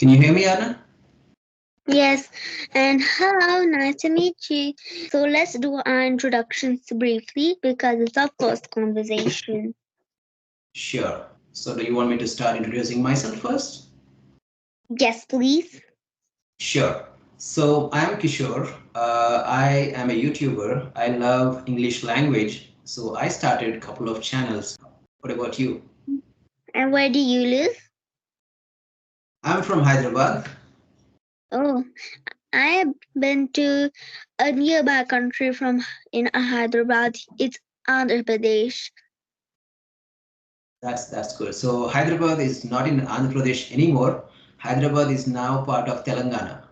Can you hear me, Aarna? Yes, and hello, nice to meet you. So let's do our introductions briefly because it's our first conversation. Sure. So do you want me to start introducing myself first? Yes, please. Sure. So I'm Kishore. I am a YouTuber. I love English language. So I started a couple of channels. What about you? And where do you live? I'm from Hyderabad. Oh, I have been to a nearby country from in Hyderabad. It's Andhra Pradesh. That's good. So Hyderabad is not in Andhra Pradesh anymore. Hyderabad is now part of Telangana.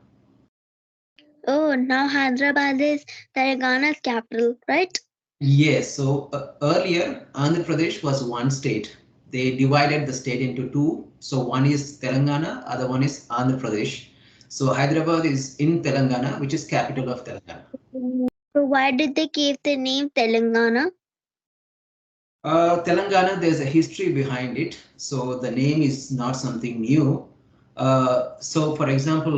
Oh, now Hyderabad is Telangana's capital, right? Yes, so earlier Andhra Pradesh was one state. They divided the state into two. So one is Telangana, other one is Andhra Pradesh. So Hyderabad is in Telangana, which is capital of Telangana. So why did they give the name Telangana? Telangana, there's a history behind it. So the name is not something new. So for example,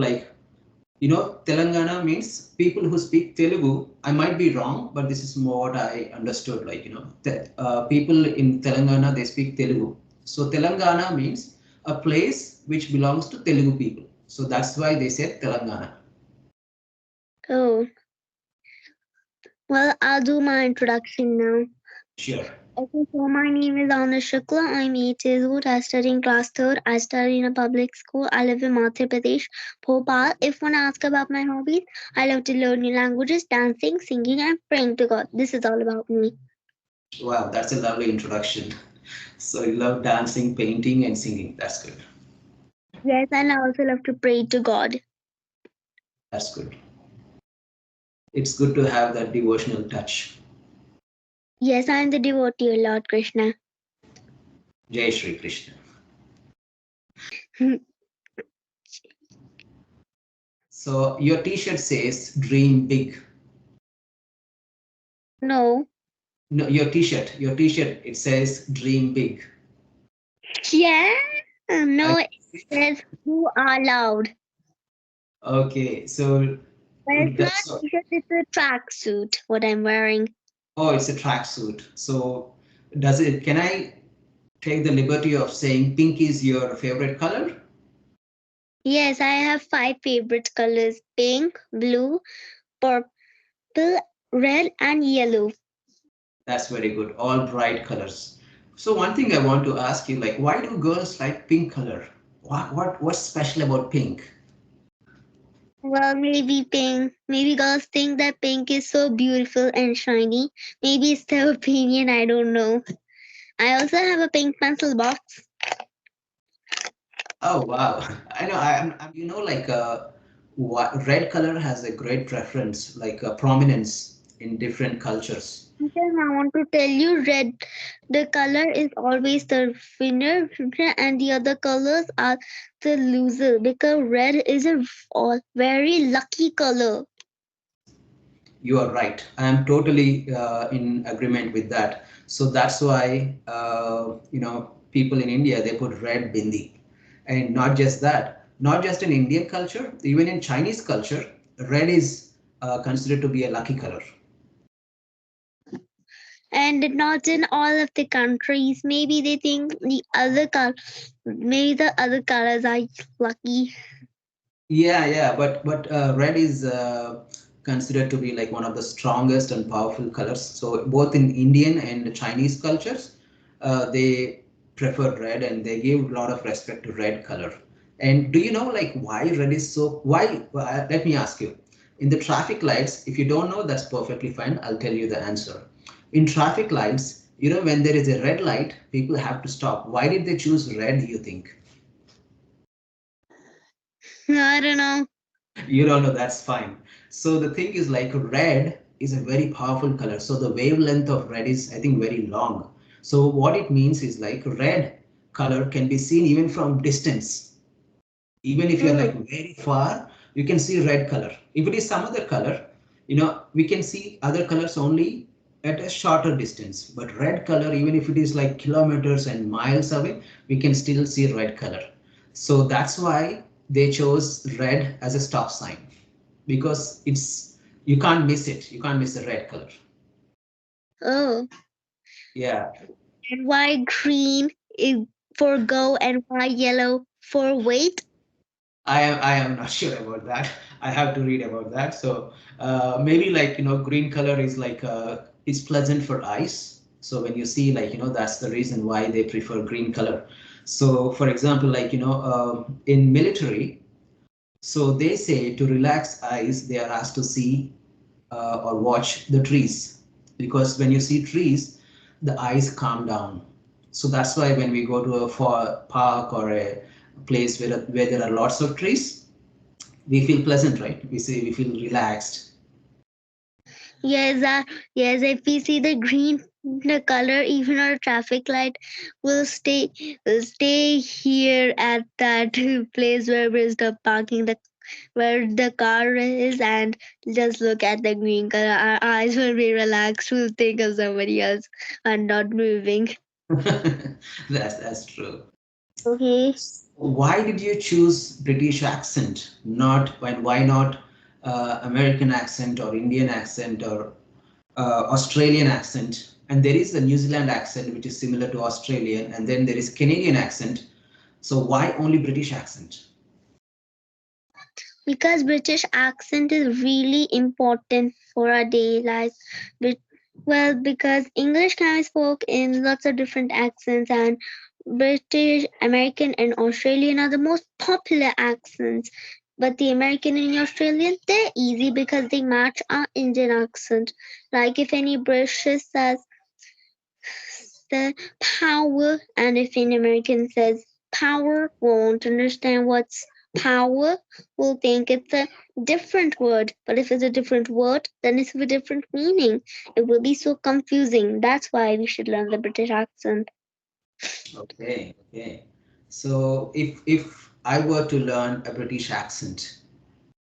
Telangana means people who speak Telugu. I might be wrong, but this is what I understood. People in Telangana, they speak Telugu. So Telangana means a place which belongs to Telugu people. So that's why they said Telangana. Oh, well, I'll do my introduction now. Sure. Okay, so my name is Aarna Shukla. I'm 8 years old. I study in class 3rd. I study in a public school. I live in Madhya Pradesh, Bhopal. If one asks about my hobbies, I love to learn new languages, dancing, singing, and praying to God. This is all about me. Wow, that's a lovely introduction. So you love dancing, painting, and singing. That's good. Yes, and I also love to pray to God. That's good. It's good to have that devotional touch. Yes, I am the devotee of Lord Krishna. Jai Shri Krishna. So your t-shirt says dream big. No. No, your t-shirt, it says dream big. Yeah. I, No, it says who are loud. okay, so But it's not that's t-shirt, it's a tracksuit, what I'm wearing. oh, it's a tracksuit. So does it? Can I take the liberty of saying pink is your favorite color? Yes, I have 5 favorite colors: pink, blue, purple, red, and yellow. That's very good. All bright colors. So one thing I want to ask you, like, why do girls like pink color? What's special about pink? Well, maybe pink. Maybe girls think that pink is so beautiful and shiny. Maybe it's their opinion, I don't know. I also have a pink pencil box. Oh wow! I know. Red color has a great preference, like a prominence in different cultures. Then I want to tell you red, the color is always the winner and the other colors are the loser because red is a very lucky color. You are right. I am totally in agreement with that. So that's why people in India they put red bindi, and not just that. Not just in Indian culture, even in Chinese culture, red is considered to be a lucky color. And not in all of the countries. Maybe they think maybe the other colors are lucky. But red is considered to be like one of the strongest and powerful colors. So both in Indian and Chinese cultures, they prefer red and they give a lot of respect to red color. And do you know like why red is so? Why? Let me ask you. In the traffic lights, if you don't know, that's perfectly fine. I'll tell you the answer. In traffic lights, when there is a red light, people have to stop. Why did they choose red? Do you think? I don't know. You don't know, that's fine. So the thing is like red is a very powerful color. So the wavelength of red is I think very long. So what it means is like red color can be seen even from distance. Even if you're Oh, like very far, you can see red color. If it is some other color, we can see other colors only at a shorter distance. But red color, even if it is like kilometers and miles away, we can still see red color. So that's why they chose red as a stop sign because you can't miss it. You can't miss the red color. Oh, Yeah, and why green is for go and why yellow for wait? I am not sure about that. I have to read about that. So maybe like green color is like it's pleasant for eyes. So when you see like that's the reason why they prefer green color. So for example, like in military, so they say to relax eyes, they are asked to see or watch the trees because when you see trees, the eyes calm down. So that's why when we go to a park or a place where there are lots of trees, we feel pleasant, right? We feel relaxed. Yes, yes. If we see the green the color, even our traffic light will stay here at that place where we stop parking the where the car is and just look at the green color. Our eyes will be relaxed. We'll think of somebody else and not moving. That's true. Okay. Why did you choose British accent, not why not American accent or Indian accent or Australian accent? And there is a New Zealand accent which is similar to Australian, and then there is Canadian accent. So why only British accent? Because British accent is really important for our daily life. Well, because English can be spoken in lots of different accents, and British, American, and Australian are the most popular accents. But the American and Australian, they're easy because they match our Indian accent. Like if any British says the power, and if an American says power, won't understand what's power, will think it's a different word. But if it's a different word, then it's a different meaning. It will be so confusing. That's why we should learn the British accent. Okay, okay. So if I were to learn a British accent,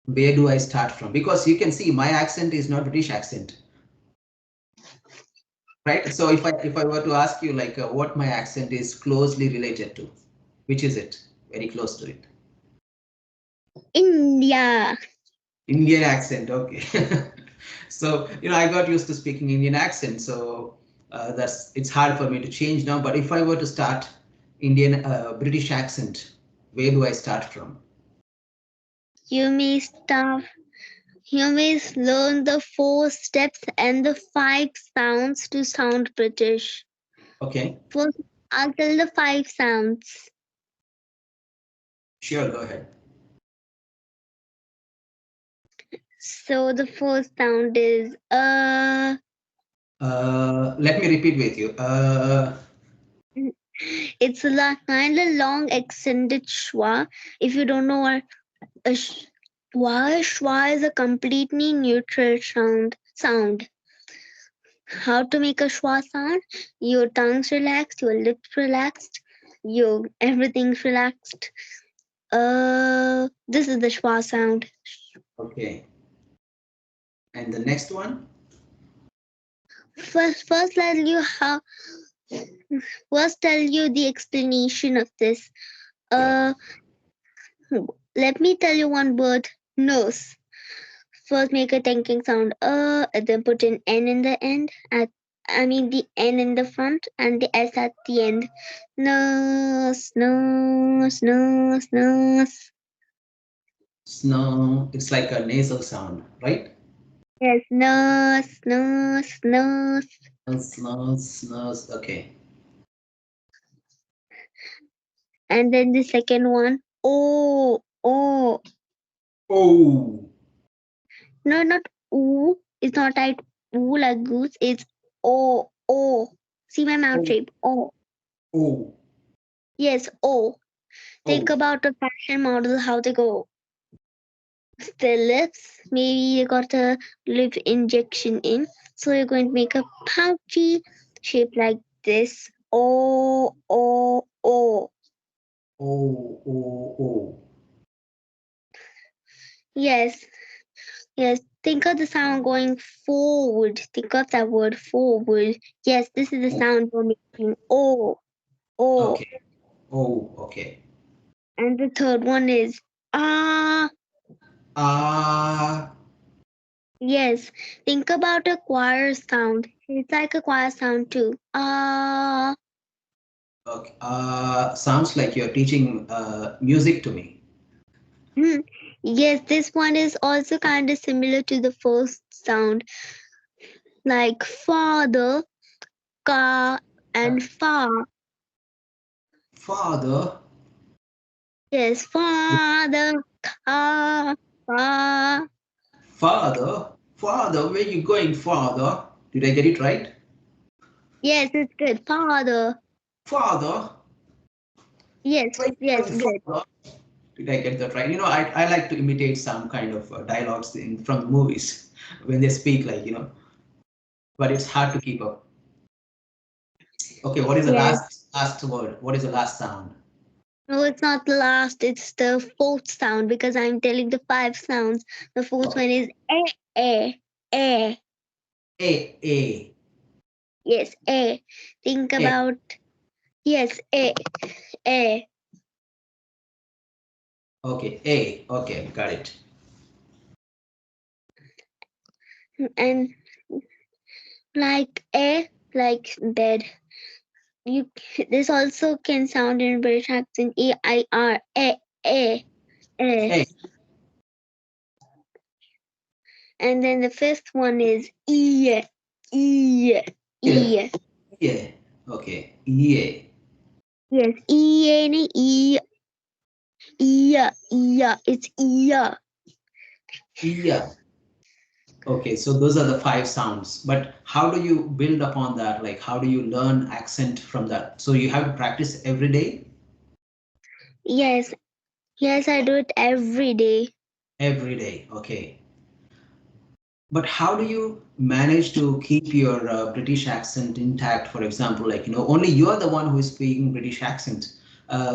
where do I start from? Because you can see my accent is not British accent, right? So if I were to ask you like what my accent is closely related to, which is it? Very close to it. India. Indian accent, okay. So I got used to speaking Indian accent, so that's it's hard for me to change now. But if I were to start Indian British accent, where do I start from? You may start. You may learn the 4 steps and the 5 sounds to sound British. Okay, First, I'll tell the 5 sounds. sure, go ahead. So the first sound is Let me repeat with you. it's a kind of long extended schwa. If you don't know what a schwa is a completely neutral sound. How to make a schwa sound? Your tongue's relaxed, your lips relaxed, your everything's relaxed. This is the schwa sound. Okay, and the next one. First, let you how. First, tell you the explanation of this. Sure. Uh, Let me tell you one word. Nose. First, make a thinking sound. And then put an N in the end. I mean the N in the front and the S at the end. Nose, nose, nose, nose. Snow. It's like a nasal sound, right? Yes, nose, nose, nose. Nose. Okay. And then the second one. Oh, oh. Oh. No, not ooh. It's not like ooh like goose. It's oh, oh. See my mouth Oh. shape. Oh. Oh. Yes, oh. Think Oh. about a fashion model, how they go. The lips, maybe you got a lip injection in. So you're going to make a pouchy shape like this. Oh, oh, oh. Oh. Yes, yes. Think of the sound going forward. Think of that word forward. Yes, this is the Oh. sound we're making. Oh, oh. Okay. Oh. Okay. And the third one is Ah. Ah. Yes. Think about a choir sound. It's like a choir sound too. Ah. Okay. Sounds like you're teaching music to me. Hmm. Yes, this one is also kind of similar to the first sound, like father, ka, and fa. Father. Yes, father, ka, fa. Father, where you going, father? Did I get it right? Yes, it's good. Father. Father, Yes, where you yes, going, good. father? Did I get that right? I like to imitate some kind of dialogues from the movies when they speak, but it's hard to keep up. Okay, what is the Yes. last word? What is the last sound? No, it's not the last. It's the fourth sound because I'm telling the five sounds. The fourth Okay. one is eh, eh. A. Yes, eh. Think A. about yes, eh. Okay, A. Okay, got it. And like like bed. You this also can sound in British accent EIR eh. A. And then the fifth one is e Yeah. e. Yeah. Okay. Yeah. Yes, e it's e. Yeah. Okay, so those are the five sounds. But how do you build upon that? Like, how do you learn accent from that? So you have to practice every day? Yes, yes, I do it every day. Every day. Okay. But how do you manage to keep your British accent intact? For example, only you are the one who is speaking British accent.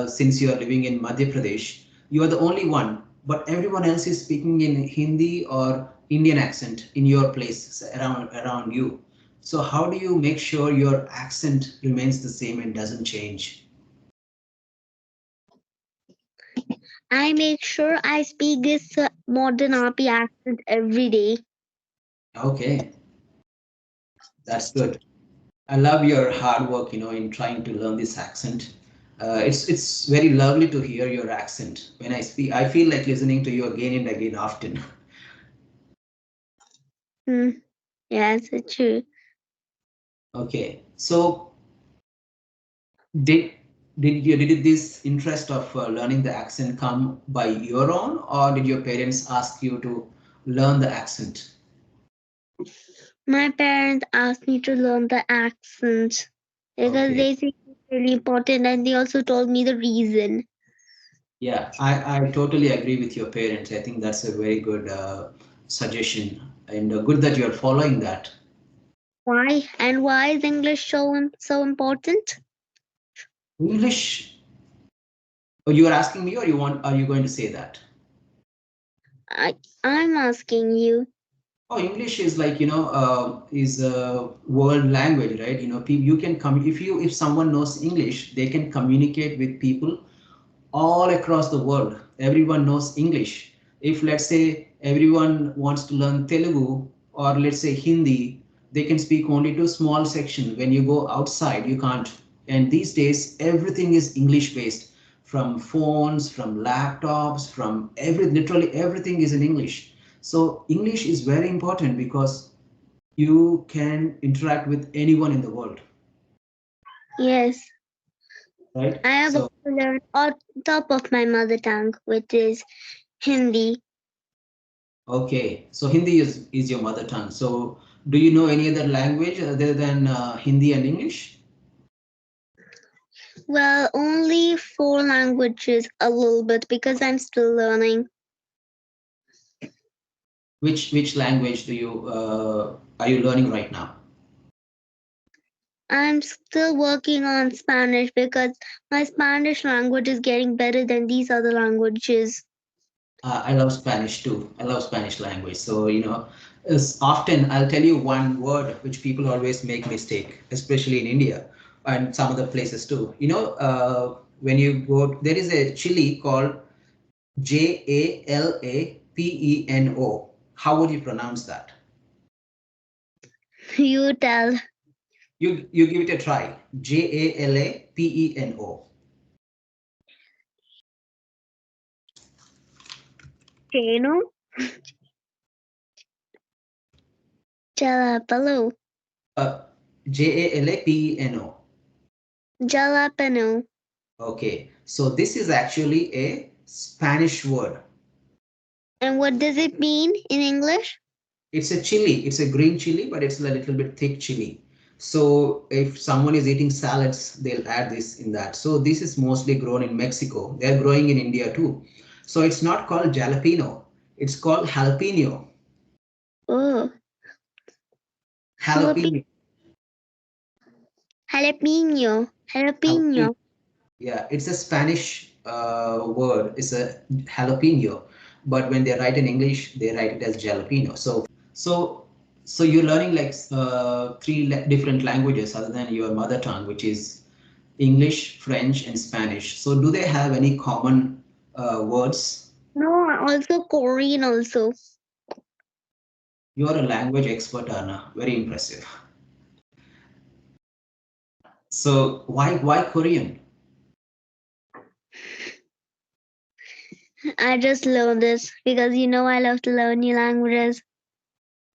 Since you are living in Madhya Pradesh, you are the only one, but everyone else is speaking in Hindi or Indian accent in your place around you. So how do you make sure your accent remains the same and doesn't change? I make sure I speak this modern RP accent every day. Okay, that's good. I love your hard work, in trying to learn this accent. It's very lovely to hear your accent. When I speak, I feel like listening to you again and again often. Hmm. Yes, it's true. Okay, so did did this interest of learning the accent come by your own, or did your parents ask you to learn the accent? My parents asked me to learn the accent because Okay, they think it's really important and they also told me the reason. yeah, I totally agree with your parents. I think that's a very good suggestion, and good that you're following that. Why? And why is English so important? English. Oh, you are asking me, or are you going to say that? I I'm asking you. Oh, English is is a world language, right? You can come if someone knows English, they can communicate with people all across the world. Everyone knows English. If let's say everyone wants to learn Telugu or let's say Hindi, they can speak only to a small section. When you go outside, you can't. And these days, everything is English based, from phones, from laptops, from literally everything is in English. So English is very important because you can interact with anyone in the world, Yes, right? I have So also learned on top of my mother tongue, which is Hindi. okay, so Hindi is your mother tongue. So do you know any other language other than Hindi and English? Well, only four languages a little bit because I'm still learning. Which language are you learning right now? I'm still working on Spanish because my Spanish language is getting better than these other languages. I love Spanish too. I love Spanish language. So is often I'll tell you one word which people always make mistake, especially in India and some other places too. When you go, there is a chili called Jalapeno. How would you pronounce that? You tell. You give it a try. Jalapeno. Cheno. Jalapeno. Uh, Jalapeno. Jalapeno. Okay, so this is actually a Spanish word. And what does it mean in English? It's a chili. It's a green chili, but it's a little bit thick chili. So if someone is eating salads, they'll add this in that. So this is mostly grown in Mexico. They're growing in India too. So it's not called jalapeno. It's called jalapeno. Oh, Jalapeno. jalapeno. Jalapeno. Jalapeno. Yeah, it's a Spanish word. It's a jalapeno, but when they write in English, they write it as jalapeno. So, so you're learning like three different languages other than your mother tongue, which is English, French, and Spanish. So, do they have any common words? No, also Korean also. You are a language expert, Aarna. Very impressive. So, why Korean? I just learned this because I love to learn new languages.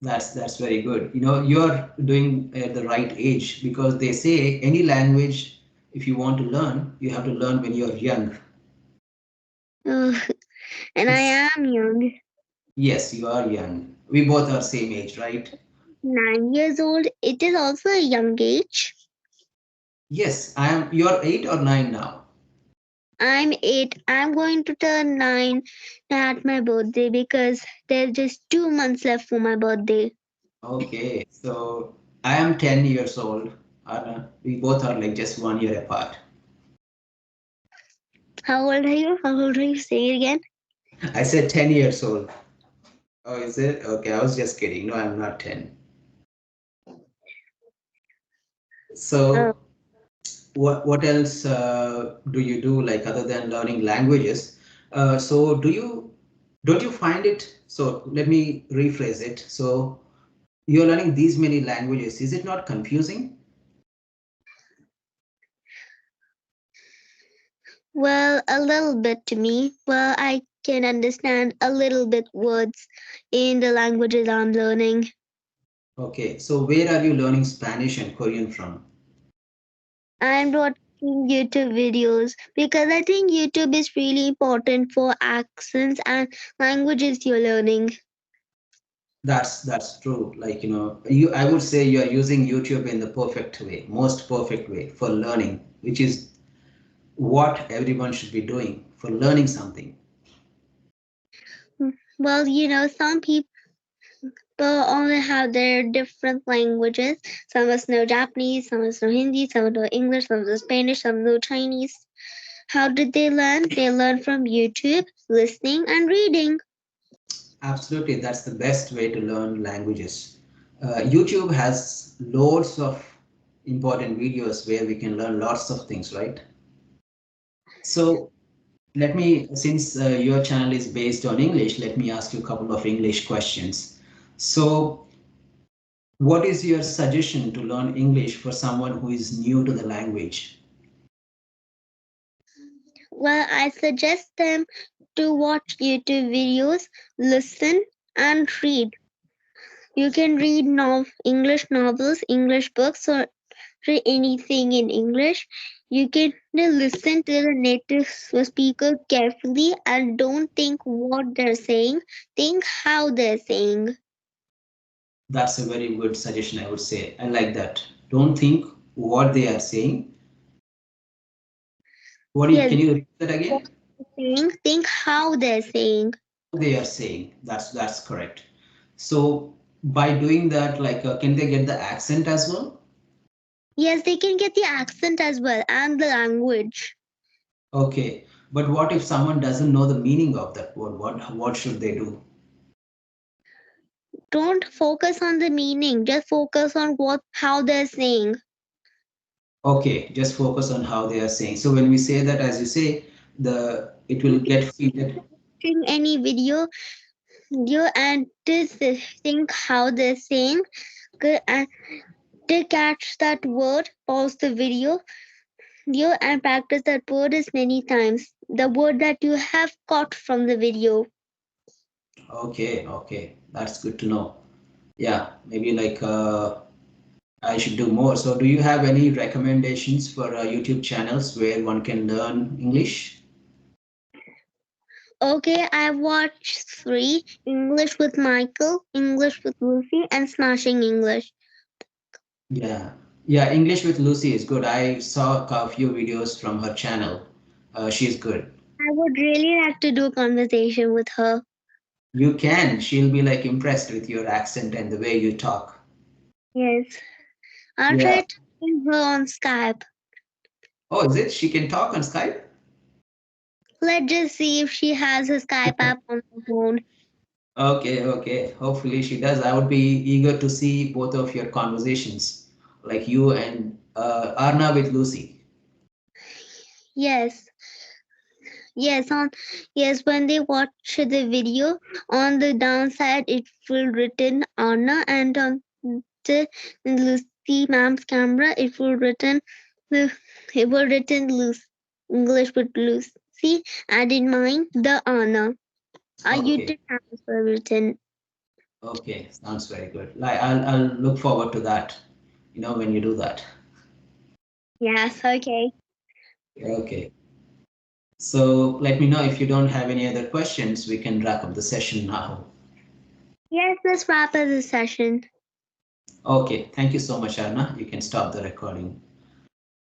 That's very good. You know, you're doing at the right age because they say any language, if you want to learn, you have to learn when you're young. Ugh, and I It's am young. yes, you are young. We both are same age, right? 9 years old. It is also a young age. Yes, I am. You're 8 or 9 now. I'm 8. I'm going to turn 9 at my birthday because there's just 2 months left for my birthday. Okay, so I am 10 years old. Anna. We both are like just 1 year apart. How old are you? How old are you? Say it again. I said 10 years old. Oh, is it? Okay, I was just kidding. No, I'm not 10. Oh, So what else do you do like other than learning languages? So don't you find it? So let me rephrase it. So you're learning these many languages. Is it not confusing? well, a little bit to me. Well, I can understand a little bit words in the languages I'm learning. Okay, so where are you learning Spanish and Korean from? I'm watching YouTube videos because I think YouTube is really important for accents and languages you're learning. That's true. Like, you know, you I would say you are using YouTube in the perfect way, most perfect way for learning, which is what everyone should be doing for learning something. Well, some people only have their different languages. Some of us know Japanese, some of us know Hindi, some know English, some know Spanish, some know Chinese. How did they learn? They learn from YouTube, listening, and reading. Absolutely, that's the best way to learn languages. YouTube has loads of important videos where we can learn lots of things, right? So let me, since your channel is based on English, let me ask you a couple of English questions. So, what is your suggestion to learn English for someone who is new to the language? Well, I suggest them to watch YouTube videos, listen, and read. You can read English novels, English books, or read anything in English. You can listen to the native speaker carefully and don't think what they're saying. Think how they're saying. That's a very good suggestion, I would say. I like that. Don't think what they are saying. Yes, Can you repeat that what again? they're saying. Think how they're saying. They are saying. That's correct. So by doing that, like, can they get the accent as well? Yes, they can get the accent as well and the language. Okay, but what if someone doesn't know the meaning of that word? What should they do? Don't focus on the meaning. Just focus on how they're saying. Okay, just focus on how they are saying. So when we say that, as you say, the it will get fed. watching any video, and to think how they're saying, and to catch that word, pause the video and practice that word as many times. The word that you have caught from the video. Okay, okay, that's good to know. Yeah, maybe like I should do more. So, do you have any recommendations for YouTube channels where one can learn English? Okay, I watched three: English with Michael, English with Lucy, and Smashing English. Yeah, yeah, English with Lucy is good. I saw a few videos from her channel. She's good. I would really like to do a conversation with her. You can. She'll be like impressed with your accent and the way you talk. Yes, I'll Yeah. try to find her on Skype. Oh, is it? She can talk on Skype? Let's just see if she has a Skype app on her phone. Okay, okay. Hopefully she does. I would be eager to see both of your conversations, like you and Arna with Lucy. Yes, yes, when they watch the video, on the downside it will written Aarna, and on the Lucy ma'am's camera it will written the it will written Lucy, English with Lucy, and in mine the Aarna. Our Okay, YouTube channels were written. okay. Sounds very good. Like I'll look forward to that, when you do that. Yes, okay. Okay. So let me know if you don't have any other questions. We can wrap up the session now. Yes, let's wrap up the session. Okay. Thank you so much, Arna. You can stop the recording.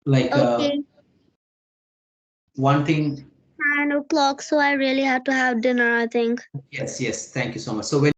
Like Okay, one thing. 9 o'clock, so I really have to have dinner, I think. Yes, yes. Thank you so much. So when